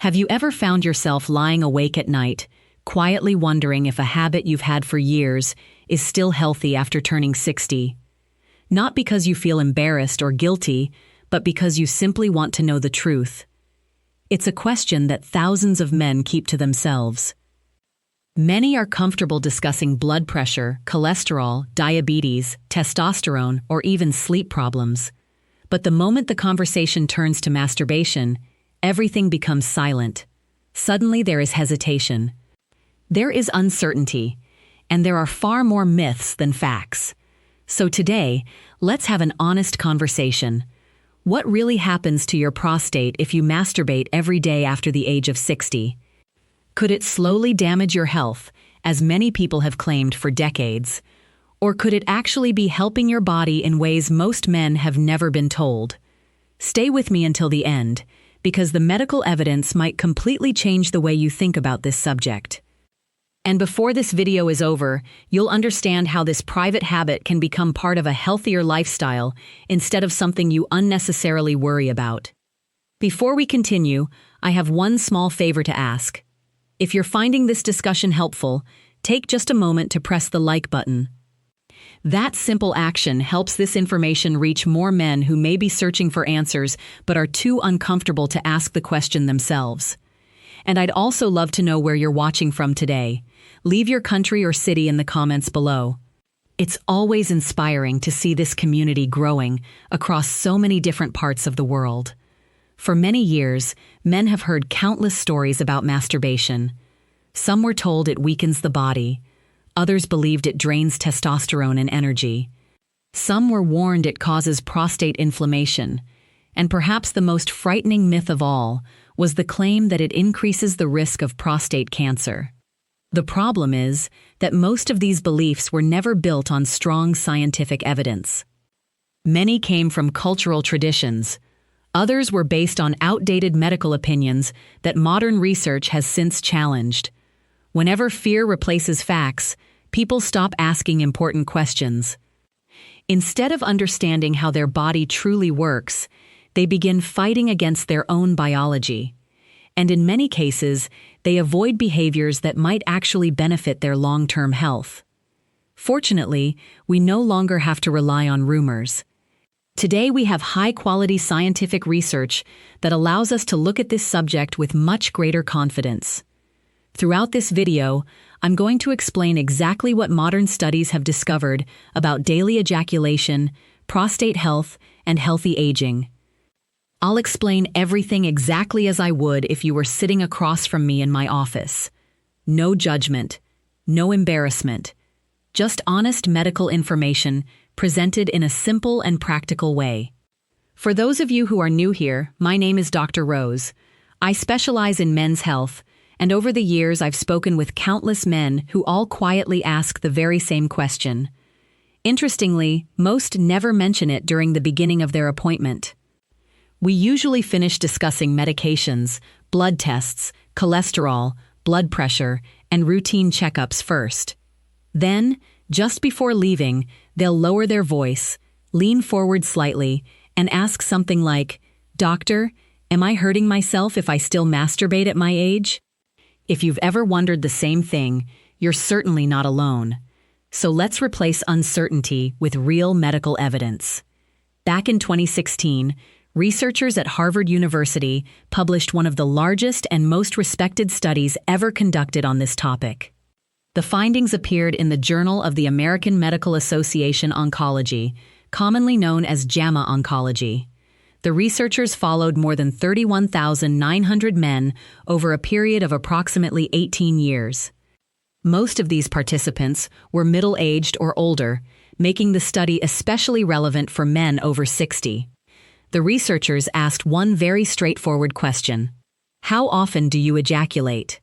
Have you ever found yourself lying awake at night, quietly wondering if a habit you've had for years is still healthy after turning 60? Not because you feel embarrassed or guilty, but because you simply want to know the truth. It's a question that thousands of men keep to themselves. Many are comfortable discussing blood pressure, cholesterol, diabetes, testosterone, or even sleep problems. But the moment the conversation turns to masturbation, everything becomes silent. Suddenly there is hesitation. There is uncertainty, and there are far more myths than facts. So today, let's have an honest conversation. What really happens to your prostate if you masturbate every day after the age of 60? Could it slowly damage your health, as many people have claimed for decades? Or could it actually be helping your body in ways most men have never been told? Stay with me until the end, because the medical evidence might completely change the way you think about this subject. And before this video is over, you'll understand how this private habit can become part of a healthier lifestyle instead of something you unnecessarily worry about. Before we continue, I have one small favor to ask. If you're finding this discussion helpful, take just a moment to press the like button. That simple action helps this information reach more men who may be searching for answers but are too uncomfortable to ask the question themselves. And I'd also love to know where you're watching from today. Leave your country or city in the comments below. It's always inspiring to see this community growing across so many different parts of the world. For many years, men have heard countless stories about masturbation. Some were told it weakens the body. Others believed it drains testosterone and energy. Some were warned it causes prostate inflammation. And perhaps the most frightening myth of all was the claim that it increases the risk of prostate cancer. The problem is that most of these beliefs were never built on strong scientific evidence. Many came from cultural traditions. Others were based on outdated medical opinions that modern research has since challenged. Whenever fear replaces facts, people stop asking important questions. Instead of understanding how their body truly works, they begin fighting against their own biology. And in many cases, they avoid behaviors that might actually benefit their long-term health. Fortunately, we no longer have to rely on rumors. Today we have high-quality scientific research that allows us to look at this subject with much greater confidence. Throughout this video, I'm going to explain exactly what modern studies have discovered about daily ejaculation, prostate health, and healthy aging. I'll explain everything exactly as I would if you were sitting across from me in my office. No judgment, no embarrassment, just honest medical information presented in a simple and practical way. For those of you who are new here, my name is Dr. Rose. I specialize in men's health, and over the years I've spoken with countless men who all quietly ask the very same question. Interestingly, most never mention it during the beginning of their appointment. We usually finish discussing medications, blood tests, cholesterol, blood pressure, and routine checkups first. Then, just before leaving, they'll lower their voice, lean forward slightly, and ask something like, "Doctor, am I hurting myself if I still masturbate at my age?" If you've ever wondered the same thing, you're certainly not alone. So let's replace uncertainty with real medical evidence. Back in 2016, researchers at Harvard University published one of the largest and most respected studies ever conducted on this topic. The findings appeared in the Journal of the American Medical Association Oncology, commonly known as JAMA Oncology. The researchers followed more than 31,900 men over a period of approximately 18 years. Most of these participants were middle-aged or older, making the study especially relevant for men over 60. The researchers asked one very straightforward question: how often do you ejaculate?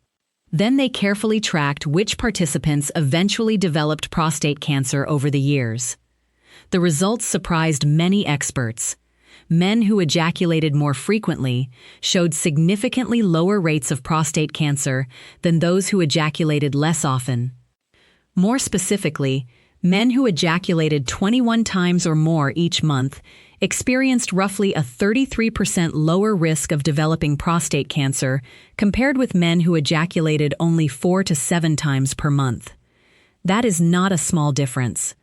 Then they carefully tracked which participants eventually developed prostate cancer over the years. The results surprised many experts. Men who ejaculated more frequently showed significantly lower rates of prostate cancer than those who ejaculated less often. More specifically, men who ejaculated 21 times or more each month experienced roughly a 33% lower risk of developing prostate cancer compared with men who ejaculated only 4 to 7 times per month. That is not a small difference.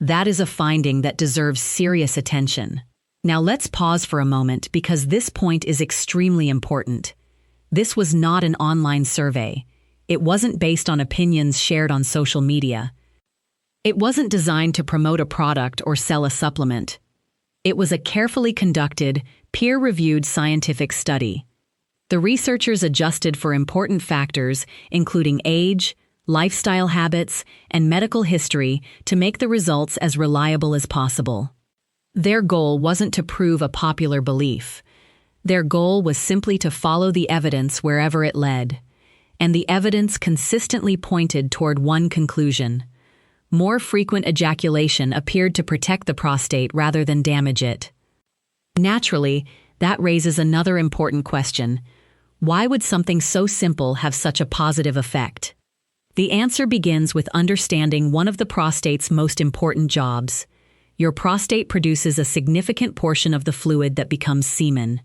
That is a finding that deserves serious attention. Now let's pause for a moment because this point is extremely important. This was not an online survey. It wasn't based on opinions shared on social media. It wasn't designed to promote a product or sell a supplement. It was a carefully conducted, peer-reviewed scientific study. The researchers adjusted for important factors, including age, lifestyle habits, and medical history, to make the results as reliable as possible. Their goal wasn't to prove a popular belief. Their goal was simply to follow the evidence wherever it led. And the evidence consistently pointed toward one conclusion. More frequent ejaculation appeared to protect the prostate rather than damage it. Naturally, that raises another important question. Why would something so simple have such a positive effect? The answer begins with understanding one of the prostate's most important jobs. Your prostate produces a significant portion of the fluid that becomes semen.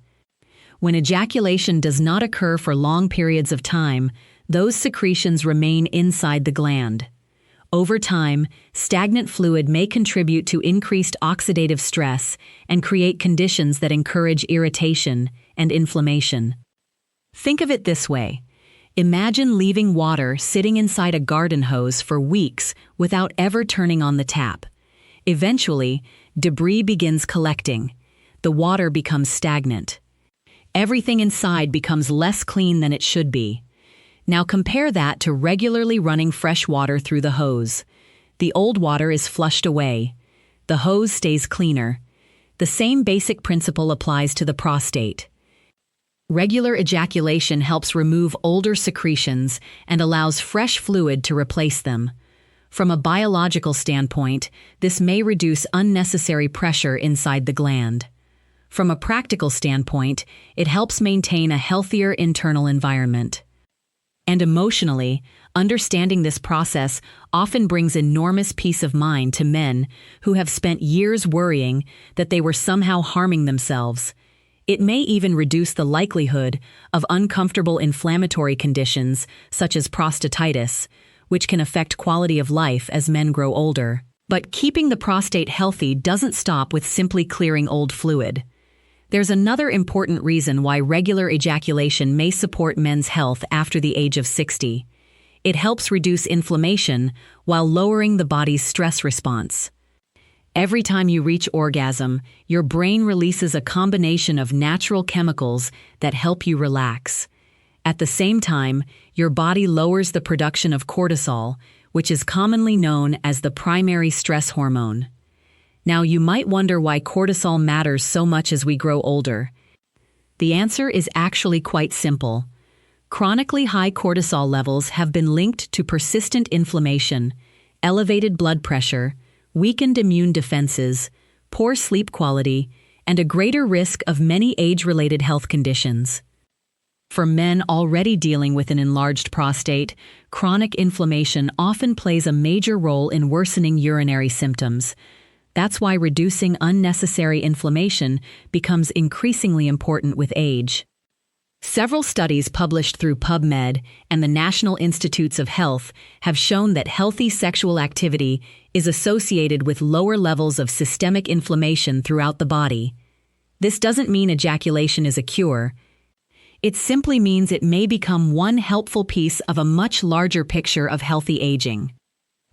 When ejaculation does not occur for long periods of time, those secretions remain inside the gland. Over time, stagnant fluid may contribute to increased oxidative stress and create conditions that encourage irritation and inflammation. Think of it this way. Imagine leaving water sitting inside a garden hose for weeks without ever turning on the tap. Eventually, debris begins collecting. The water becomes stagnant. Everything inside becomes less clean than it should be. Now compare that to regularly running fresh water through the hose. The old water is flushed away. The hose stays cleaner. The same basic principle applies to the prostate. Regular ejaculation helps remove older secretions and allows fresh fluid to replace them. From a biological standpoint, this may reduce unnecessary pressure inside the gland. From a practical standpoint, it helps maintain a healthier internal environment. And emotionally, understanding this process often brings enormous peace of mind to men who have spent years worrying that they were somehow harming themselves. It may even reduce the likelihood of uncomfortable inflammatory conditions such as prostatitis, which can affect quality of life as men grow older. But keeping the prostate healthy doesn't stop with simply clearing old fluid. There's another important reason why regular ejaculation may support men's health after the age of 60. It helps reduce inflammation while lowering the body's stress response. Every time you reach orgasm, your brain releases a combination of natural chemicals that help you relax. At the same time, your body lowers the production of cortisol, which is commonly known as the primary stress hormone. Now, you might wonder why cortisol matters so much as we grow older. The answer is actually quite simple. Chronically high cortisol levels have been linked to persistent inflammation, elevated blood pressure, weakened immune defenses, poor sleep quality, and a greater risk of many age-related health conditions. For men already dealing with an enlarged prostate, chronic inflammation often plays a major role in worsening urinary symptoms. That's why reducing unnecessary inflammation becomes increasingly important with age. Several studies published through PubMed and the National Institutes of Health have shown that healthy sexual activity is associated with lower levels of systemic inflammation throughout the body. This doesn't mean ejaculation is a cure. It simply means it may become one helpful piece of a much larger picture of healthy aging.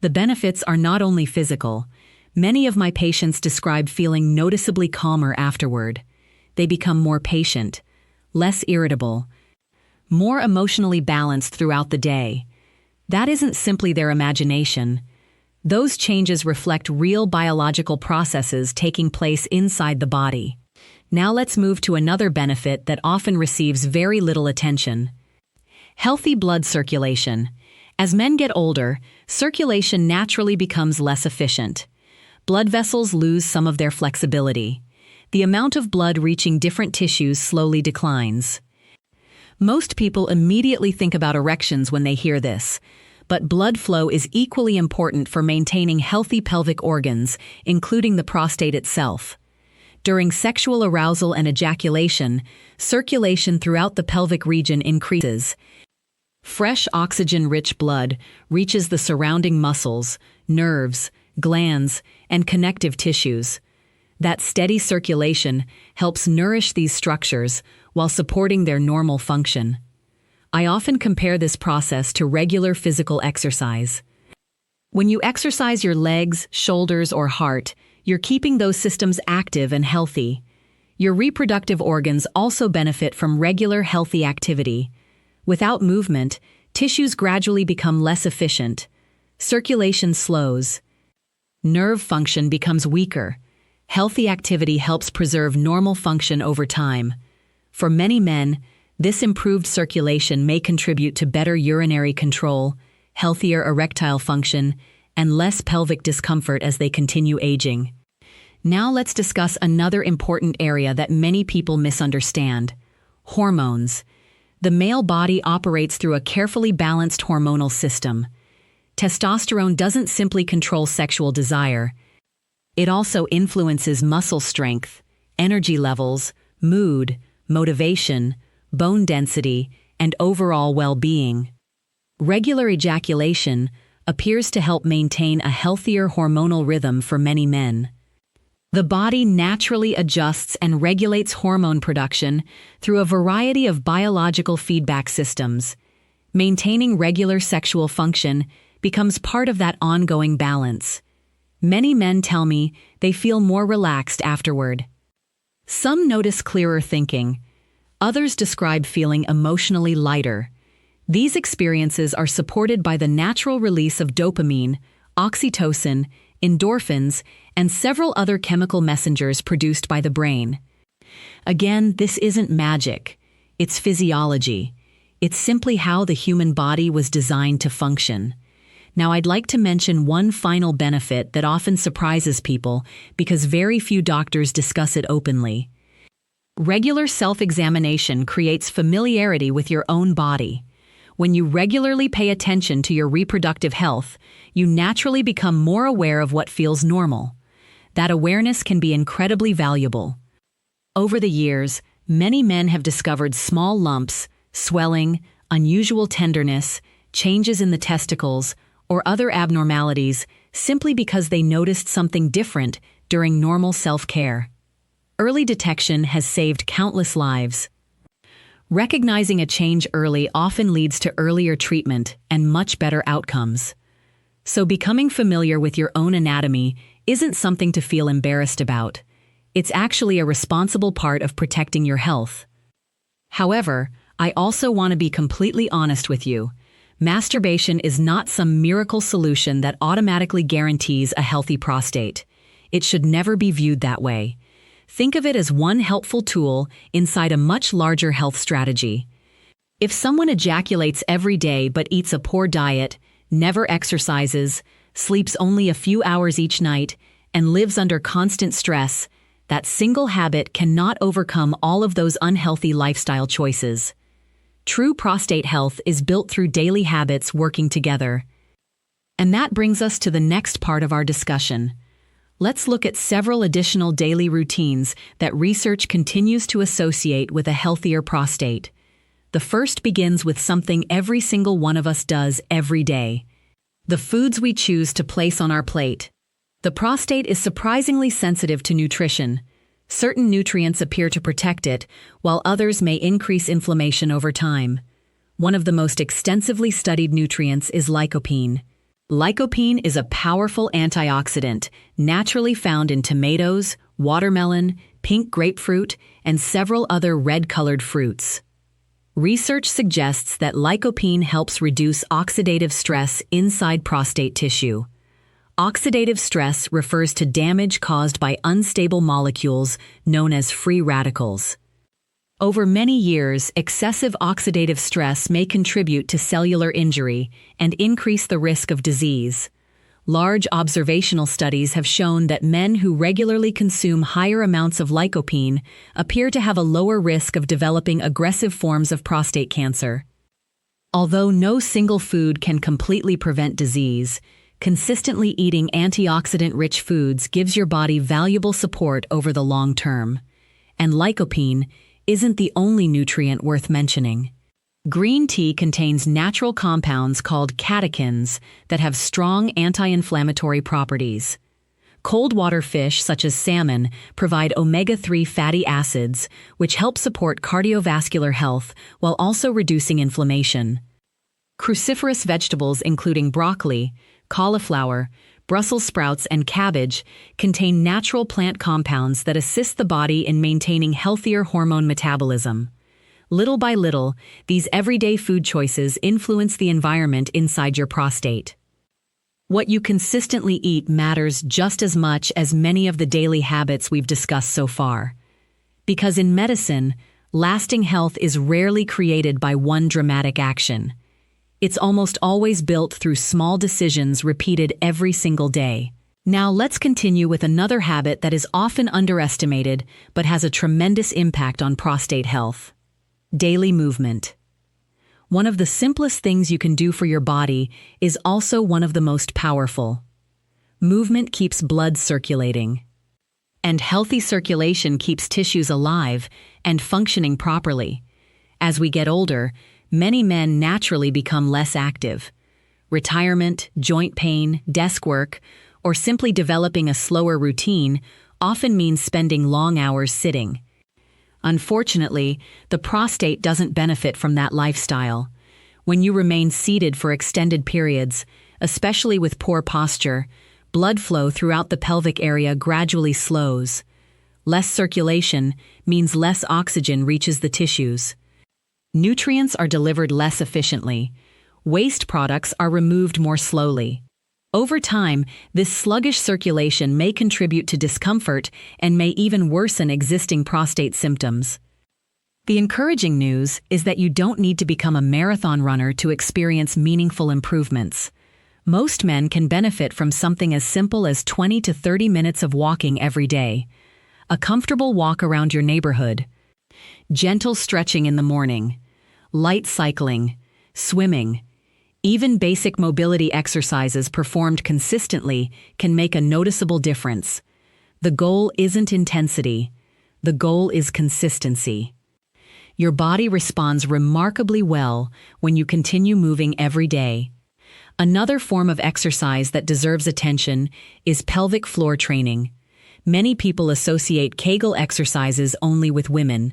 The benefits are not only physical. Many of my patients describe feeling noticeably calmer afterward. They become more patient, less irritable, more emotionally balanced throughout the day. That isn't simply their imagination. Those changes reflect real biological processes taking place inside the body. Now let's move to another benefit that often receives very little attention. Healthy blood circulation. As men get older, circulation naturally becomes less efficient. Blood vessels lose some of their flexibility. The amount of blood reaching different tissues slowly declines. Most people immediately think about erections when they hear this, but blood flow is equally important for maintaining healthy pelvic organs, including the prostate itself. During sexual arousal and ejaculation, circulation throughout the pelvic region increases. Fresh oxygen-rich blood reaches the surrounding muscles, nerves, glands, and connective tissues. That steady circulation helps nourish these structures while supporting their normal function. I often compare this process to regular physical exercise. When you exercise your legs, shoulders, or heart, you're keeping those systems active and healthy. Your reproductive organs also benefit from regular healthy activity. Without movement, tissues gradually become less efficient. Circulation slows. Nerve function becomes weaker. Healthy activity helps preserve normal function over time. For many men, this improved circulation may contribute to better urinary control, healthier erectile function, and less pelvic discomfort as they continue aging. Now let's discuss another important area that many people misunderstand: hormones. The male body operates through a carefully balanced hormonal system. Testosterone doesn't simply control sexual desire. It also influences muscle strength, energy levels, mood, motivation, bone density, and overall well-being. Regular ejaculation appears to help maintain a healthier hormonal rhythm for many men. The body naturally adjusts and regulates hormone production through a variety of biological feedback systems. Maintaining regular sexual function becomes part of that ongoing balance. Many men tell me they feel more relaxed afterward. Some notice clearer thinking. Others describe feeling emotionally lighter. These experiences are supported by the natural release of dopamine, oxytocin, endorphins, and several other chemical messengers produced by the brain. Again, this isn't magic. It's physiology. It's simply how the human body was designed to function. Now, I'd like to mention one final benefit that often surprises people because very few doctors discuss it openly. Regular self-examination creates familiarity with your own body. When you regularly pay attention to your reproductive health, you naturally become more aware of what feels normal. That awareness can be incredibly valuable. Over the years, many men have discovered small lumps, swelling, unusual tenderness, changes in the testicles, or other abnormalities simply because they noticed something different during normal self-care. Early detection has saved countless lives. Recognizing a change early often leads to earlier treatment and much better outcomes. So becoming familiar with your own anatomy isn't something to feel embarrassed about. It's actually a responsible part of protecting your health. However, I also want to be completely honest with you. Masturbation is not some miracle solution that automatically guarantees a healthy prostate. It should never be viewed that way. Think of it as one helpful tool inside a much larger health strategy. If someone ejaculates every day but eats a poor diet, never exercises, sleeps only a few hours each night, and lives under constant stress, that single habit cannot overcome all of those unhealthy lifestyle choices. True prostate health is built through daily habits working together. And that brings us to the next part of our discussion. Let's look at several additional daily routines that research continues to associate with a healthier prostate. The first begins with something every single one of us does every day: the foods we choose to place on our plate. The prostate is surprisingly sensitive to nutrition. Certain nutrients appear to protect it, while others may increase inflammation over time. One of the most extensively studied nutrients is lycopene. Lycopene is a powerful antioxidant, naturally found in tomatoes, watermelon, pink grapefruit, and several other red-colored fruits. Research suggests that lycopene helps reduce oxidative stress inside prostate tissue. Oxidative stress refers to damage caused by unstable molecules known as free radicals. Over many years, excessive oxidative stress may contribute to cellular injury and increase the risk of disease. Large observational studies have shown that men who regularly consume higher amounts of lycopene appear to have a lower risk of developing aggressive forms of prostate cancer. Although no single food can completely prevent disease, Consistently eating antioxidant-rich foods gives your body valuable support over the long term. And lycopene isn't the only nutrient worth mentioning. Green tea contains natural compounds called catechins that have strong anti-inflammatory properties. Cold water fish, such as salmon, provide omega-3 fatty acids, which help support cardiovascular health while also reducing inflammation. Cruciferous vegetables including broccoli, cauliflower, Brussels sprouts, and cabbage contain natural plant compounds that assist the body in maintaining healthier hormone metabolism. Little by little, these everyday food choices influence the environment inside your prostate. What you consistently eat matters just as much as many of the daily habits we've discussed so far. Because in medicine, lasting health is rarely created by one dramatic action. It's almost always built through small decisions repeated every single day. Now let's continue with another habit that is often underestimated but has a tremendous impact on prostate health. Daily movement. One of the simplest things you can do for your body is also one of the most powerful. Movement keeps blood circulating. And healthy circulation keeps tissues alive and functioning properly. As we get older, many men naturally become less active. Retirement, joint pain, desk work, or simply developing a slower routine often means spending long hours sitting. Unfortunately, the prostate doesn't benefit from that lifestyle. When you remain seated for extended periods, especially with poor posture, blood flow throughout the pelvic area gradually slows. Less circulation means less oxygen reaches the tissues. Nutrients are delivered less efficiently. Waste products are removed more slowly. Over time, this sluggish circulation may contribute to discomfort and may even worsen existing prostate symptoms. The encouraging news is that you don't need to become a marathon runner to experience meaningful improvements. Most men can benefit from something as simple as 20 to 30 minutes of walking every day. A comfortable walk around your neighborhood. Gentle stretching in the morning. Light cycling. Swimming. Even basic mobility exercises performed consistently can make a noticeable difference. The goal isn't intensity. The goal is consistency. Your body responds remarkably well when you continue moving every day. Another form of exercise that deserves attention is pelvic floor training. Many people associate Kegel exercises only with women.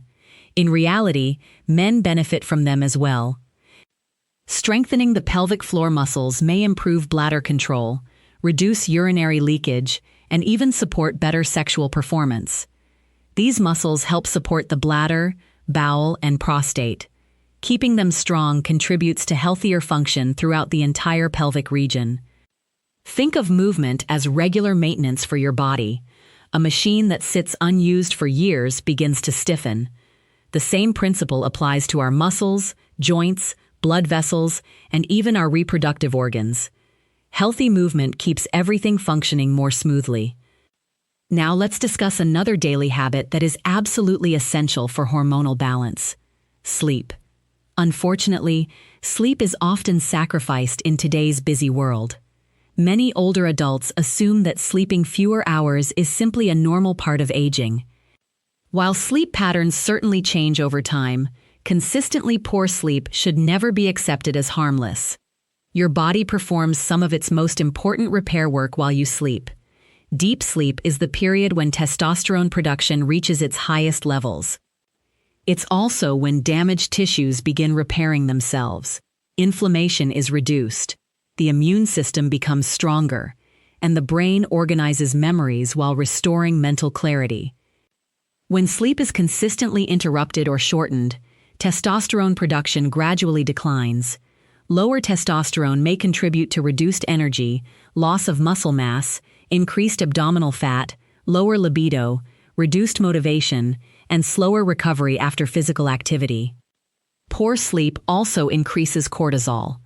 In reality, men benefit from them as well. Strengthening the pelvic floor muscles may improve bladder control, reduce urinary leakage, and even support better sexual performance. These muscles help support the bladder, bowel, and prostate. Keeping them strong contributes to healthier function throughout the entire pelvic region. Think of movement as regular maintenance for your body. A machine that sits unused for years begins to stiffen. The same principle applies to our muscles, joints, blood vessels, and even our reproductive organs. Healthy movement keeps everything functioning more smoothly. Now let's discuss another daily habit that is absolutely essential for hormonal balance: sleep. Unfortunately, sleep is often sacrificed in today's busy world. Many older adults assume that sleeping fewer hours is simply a normal part of aging. While sleep patterns certainly change over time, consistently poor sleep should never be accepted as harmless. Your body performs some of its most important repair work while you sleep. Deep sleep is the period when testosterone production reaches its highest levels. It's also when damaged tissues begin repairing themselves. Inflammation is reduced, the immune system becomes stronger, and the brain organizes memories while restoring mental clarity. When sleep is consistently interrupted or shortened, testosterone production gradually declines. Lower testosterone may contribute to reduced energy, loss of muscle mass, increased abdominal fat, lower libido, reduced motivation, and slower recovery after physical activity. Poor sleep also increases cortisol.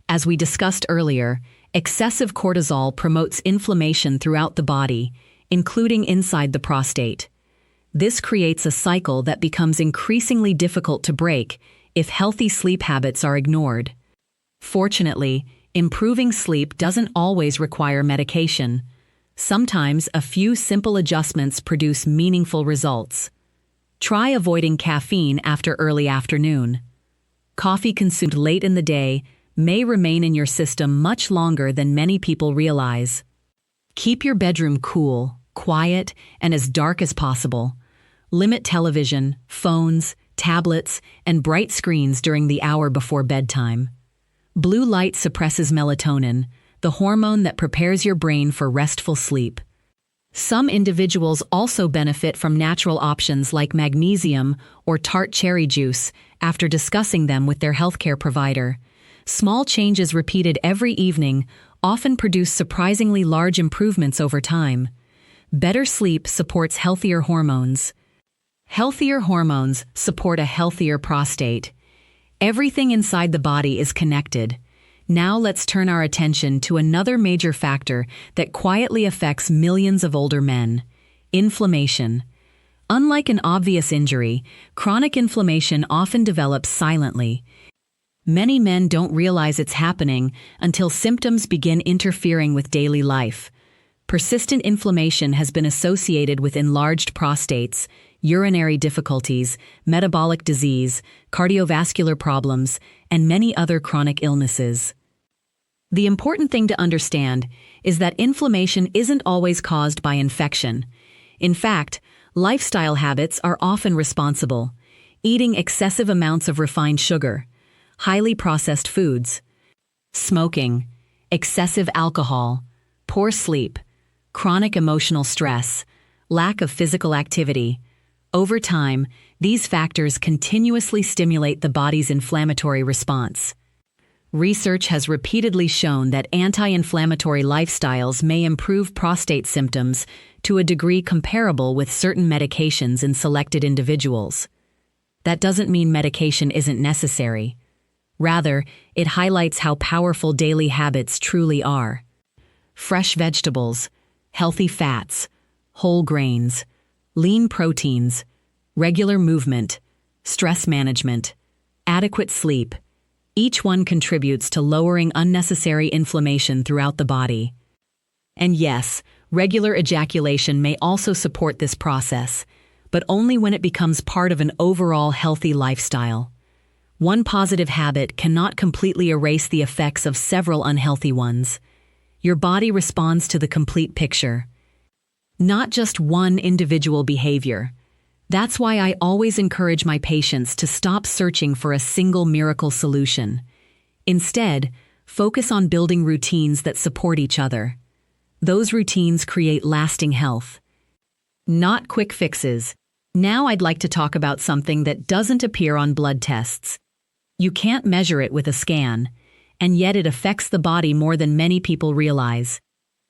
As we discussed earlier, excessive cortisol promotes inflammation throughout the body, including inside the prostate. This creates a cycle that becomes increasingly difficult to break if healthy sleep habits are ignored. Fortunately, Improving sleep doesn't always require medication. Sometimes a few simple adjustments produce meaningful results. Try avoiding caffeine after early afternoon. Coffee consumed late in the day may remain in your system much longer than many people realize. Keep your bedroom cool, quiet, and as dark as possible. Limit television, phones, tablets, and bright screens during the hour before bedtime. Blue light suppresses melatonin, the hormone that prepares your brain for restful sleep. Some individuals also benefit from natural options like magnesium or tart cherry juice after discussing them with their healthcare provider. Small changes repeated every evening often produce surprisingly large improvements over time. Better sleep supports healthier hormones. Healthier hormones support a healthier prostate. Everything inside the body is connected. Now let's turn our attention to another major factor that quietly affects millions of older men: inflammation. Unlike an obvious injury, chronic inflammation often develops silently. Many men don't realize it's happening until symptoms begin interfering with daily life. Persistent inflammation has been associated with enlarged prostates, urinary difficulties, metabolic disease, cardiovascular problems, and many other chronic illnesses. The important thing to understand is that inflammation isn't always caused by infection. In fact, lifestyle habits are often responsible. Eating excessive amounts of refined sugar, highly processed foods, smoking, excessive alcohol, poor sleep, chronic emotional stress, lack of physical activity. Over time, these factors continuously stimulate the body's inflammatory response. Research has repeatedly shown that anti-inflammatory lifestyles may improve prostate symptoms to a degree comparable with certain medications in selected individuals. That doesn't mean medication isn't necessary. Rather, it highlights how powerful daily habits truly are. Fresh vegetables, healthy fats, whole grains, lean proteins, regular movement, stress management, adequate sleep. Each one contributes to lowering unnecessary inflammation throughout the body. And yes, regular ejaculation may also support this process, but only when it becomes part of an overall healthy lifestyle. One positive habit cannot completely erase the effects of several unhealthy ones. Your body responds to the complete picture, not just one individual behavior. That's why I always encourage my patients to stop searching for a single miracle solution. Instead, focus on building routines that support each other. Those routines create lasting health. Not quick fixes. Now I'd like to talk about something that doesn't appear on blood tests. You can't measure it with a scan, and yet it affects the body more than many people realize.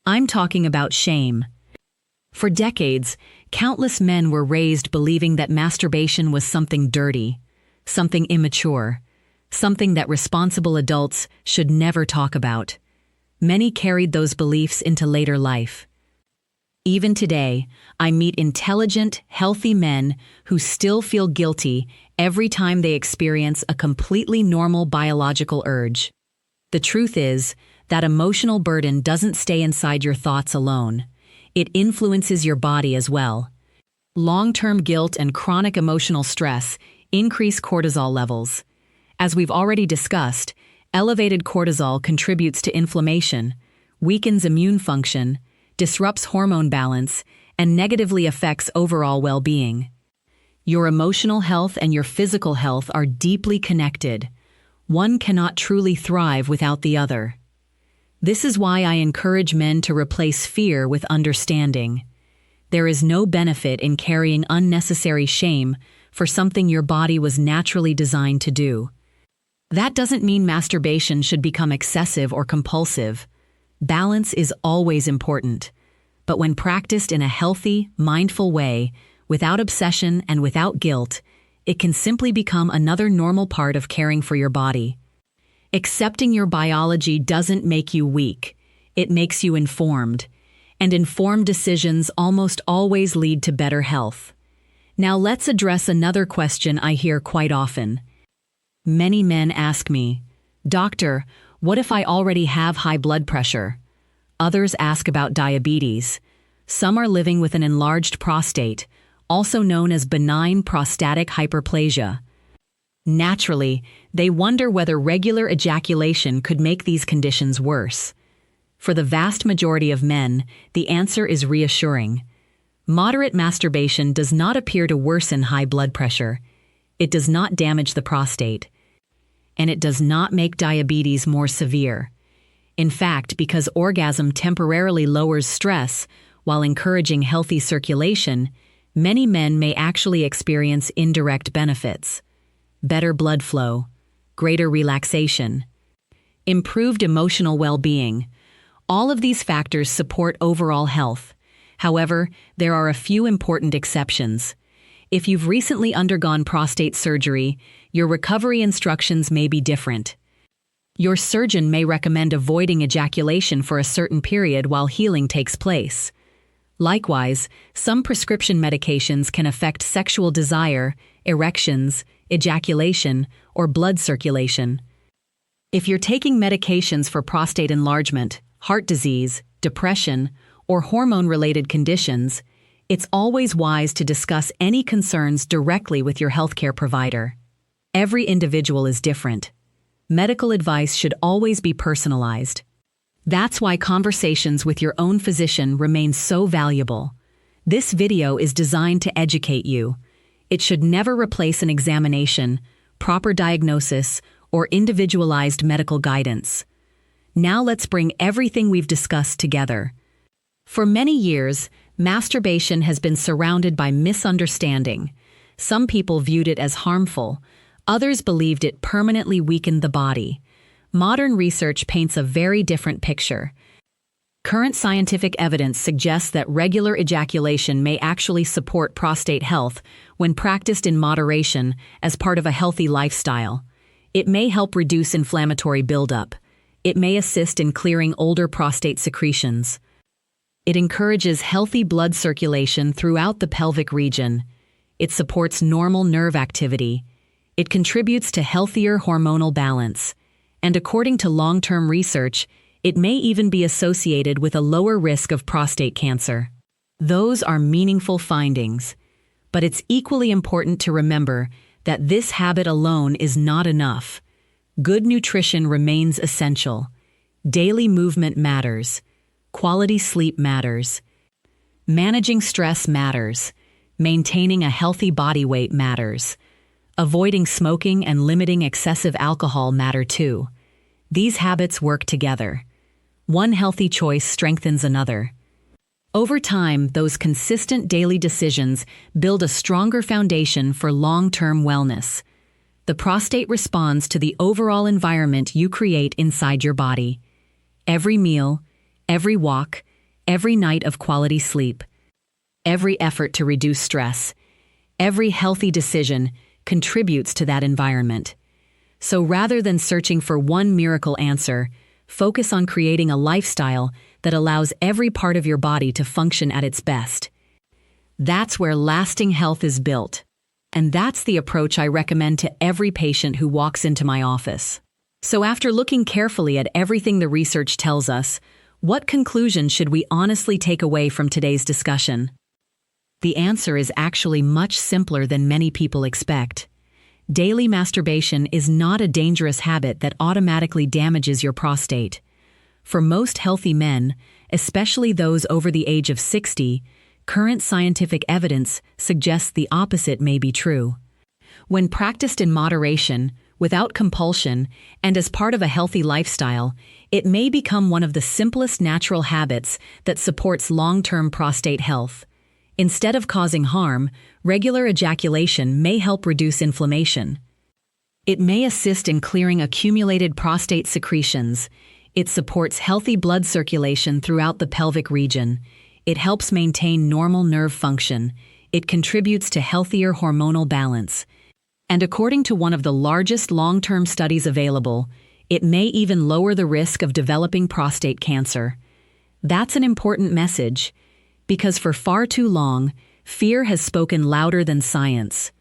I'm talking about shame. For decades, countless men were raised believing that masturbation was something dirty, something immature, something that responsible adults should never talk about. Many carried those beliefs into later life. Even today, I meet intelligent, healthy men who still feel guilty every time they experience a completely normal biological urge. The truth is that emotional burden doesn't stay inside your thoughts alone. It influences your body as well. Long-term guilt and chronic emotional stress increase cortisol levels. As we've already discussed, elevated cortisol contributes to inflammation, weakens immune function, disrupts hormone balance, and negatively affects overall well-being. Your emotional health and your physical health are deeply connected. One cannot truly thrive without the other. This is why I encourage men to replace fear with understanding. There is no benefit in carrying unnecessary shame for something your body was naturally designed to do. That doesn't mean masturbation should become excessive or compulsive. Balance is always important, but when practiced in a healthy, mindful way, without obsession and without guilt, it can simply become another normal part of caring for your body. Accepting your biology doesn't make you weak. It makes you informed. And informed decisions almost always lead to better health. Now let's address another question I hear quite often. Many men ask me, "Doctor, What if I already have high blood pressure? Others ask about diabetes. Some are living with an enlarged prostate, also known as benign prostatic hyperplasia. Naturally, they wonder whether regular ejaculation could make these conditions worse. For the vast majority of men, the answer is reassuring. Moderate masturbation does not appear to worsen high blood pressure. It does not damage the prostate. And it does not make diabetes more severe. In fact, because orgasm temporarily lowers stress while encouraging healthy circulation, many men may actually experience indirect benefits. Better blood flow, greater relaxation, improved emotional well-being. All of these factors support overall health. However, there are a few important exceptions. If you've recently undergone prostate surgery, your recovery instructions may be different. Your surgeon may recommend avoiding ejaculation for a certain period while healing takes place. Likewise, some prescription medications can affect sexual desire, erections, ejaculation, or blood circulation. If you're taking medications for prostate enlargement, heart disease, depression, or hormone-related conditions, it's always wise to discuss any concerns directly with your healthcare provider. Every individual is different. Medical advice should always be personalized. That's why conversations with your own physician remain so valuable. This video is designed to educate you. It should never replace an examination, proper diagnosis, or individualized medical guidance. Now let's bring everything we've discussed together. For many years, masturbation has been surrounded by misunderstanding. Some people viewed it as harmful. Others believed it permanently weakened the body. Modern research paints a very different picture. Current scientific evidence suggests that regular ejaculation may actually support prostate health when practiced in moderation as part of a healthy lifestyle. It may help reduce inflammatory buildup. It may assist in clearing older prostate secretions. It encourages healthy blood circulation throughout the pelvic region. It supports normal nerve activity. It contributes to healthier hormonal balance. And according to long-term research, it may even be associated with a lower risk of prostate cancer. Those are meaningful findings. But it's equally important to remember that this habit alone is not enough. Good nutrition remains essential. Daily movement matters. Quality sleep matters. Managing stress matters. Maintaining a healthy body weight matters. Avoiding smoking and limiting excessive alcohol matter too. These habits work together. One healthy choice strengthens another. Over time, those consistent daily decisions build a stronger foundation for long-term wellness. The prostate responds to the overall environment you create inside your body. Every meal, every walk, every night of quality sleep, every effort to reduce stress, every healthy decision contributes to that environment. So rather than searching for one miracle answer, focus on creating a lifestyle that allows every part of your body to function at its best. That's where lasting health is built. And that's the approach I recommend to every patient who walks into my office. So after looking carefully at everything the research tells us, what conclusion should we honestly take away from today's discussion? The answer is actually much simpler than many people expect. Daily masturbation is not a dangerous habit that automatically damages your prostate. For most healthy men, especially those over the age of 60, current scientific evidence suggests the opposite may be true. When practiced in moderation, without compulsion, and as part of a healthy lifestyle, it may become one of the simplest natural habits that supports long-term prostate health. Instead of causing harm, regular ejaculation may help reduce inflammation. It may assist in clearing accumulated prostate secretions. It supports healthy blood circulation throughout the pelvic region. It helps maintain normal nerve function. It contributes to healthier hormonal balance. And according to one of the largest long-term studies available, it may even lower the risk of developing prostate cancer. That's an important message, because for far too long, fear has spoken louder than science.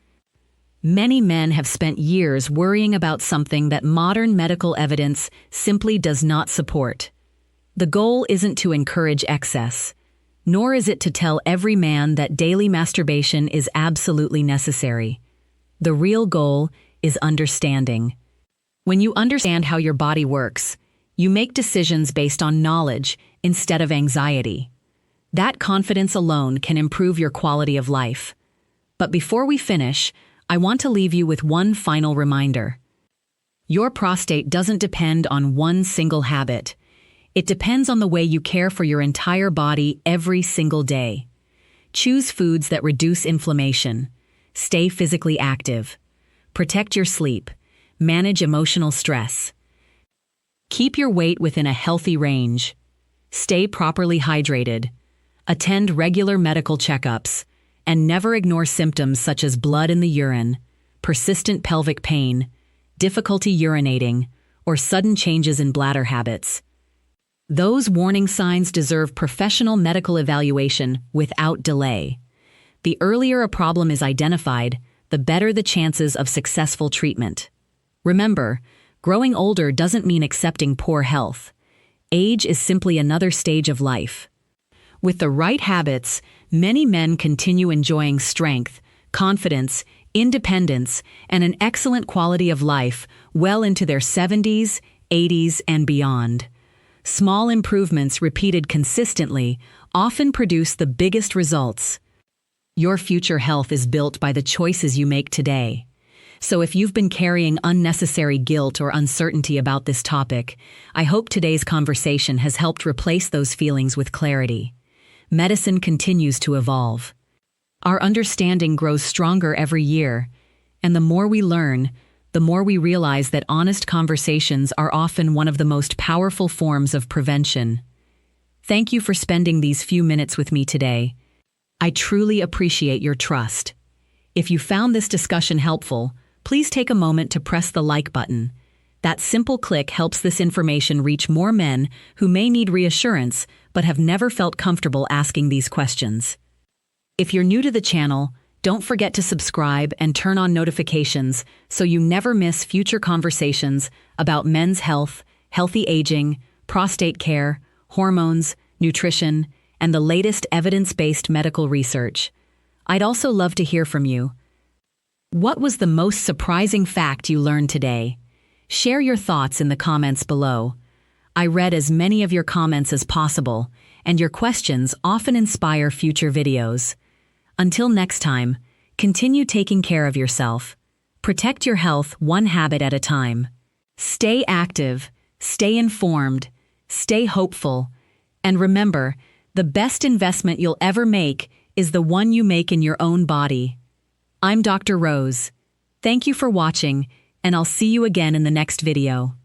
Many men have spent years worrying about something that modern medical evidence simply does not support. The goal isn't to encourage excess, nor is it to tell every man that daily masturbation is absolutely necessary. The real goal is understanding. When you understand how your body works, you make decisions based on knowledge instead of anxiety. That confidence alone can improve your quality of life. But before we finish, I want to leave you with one final reminder. Your prostate doesn't depend on one single habit. It depends on the way you care for your entire body every single day. Choose foods that reduce inflammation. Stay physically active. Protect your sleep. Manage emotional stress. Keep your weight within a healthy range. Stay properly hydrated. Attend regular medical checkups. And never ignore symptoms such as blood in the urine, persistent pelvic pain, difficulty urinating, or sudden changes in bladder habits. Those warning signs deserve professional medical evaluation without delay. The earlier a problem is identified, the better the chances of successful treatment. Remember, growing older doesn't mean accepting poor health. Age is simply another stage of life. With the right habits, many men continue enjoying strength, confidence, independence, and an excellent quality of life well into their 70s, 80s, and beyond. Small improvements repeated consistently often produce the biggest results. Your future health is built by the choices you make today. So if you've been carrying unnecessary guilt or uncertainty about this topic, I hope today's conversation has helped replace those feelings with clarity. Medicine continues to evolve. Our understanding grows stronger every year, and the more we learn, the more we realize that honest conversations are often one of the most powerful forms of prevention. Thank you for spending these few minutes with me today. I truly appreciate your trust. If you found this discussion helpful, please take a moment to press the like button. That simple click helps this information reach more men who may need reassurance but have never felt comfortable asking these questions. If you're new to the channel, don't forget to subscribe and turn on notifications so you never miss future conversations about men's health, healthy aging, prostate care, hormones, nutrition, and the latest evidence-based medical research. I'd also love to hear from you. What was the most surprising fact you learned today? Share your thoughts in the comments below. I read as many of your comments as possible, and your questions often inspire future videos. Until next time, continue taking care of yourself. Protect your health one habit at a time. Stay active, stay informed, stay hopeful, and remember, the best investment you'll ever make is the one you make in your own body. I'm Dr. Rose. Thank you for watching, and I'll see you again in the next video.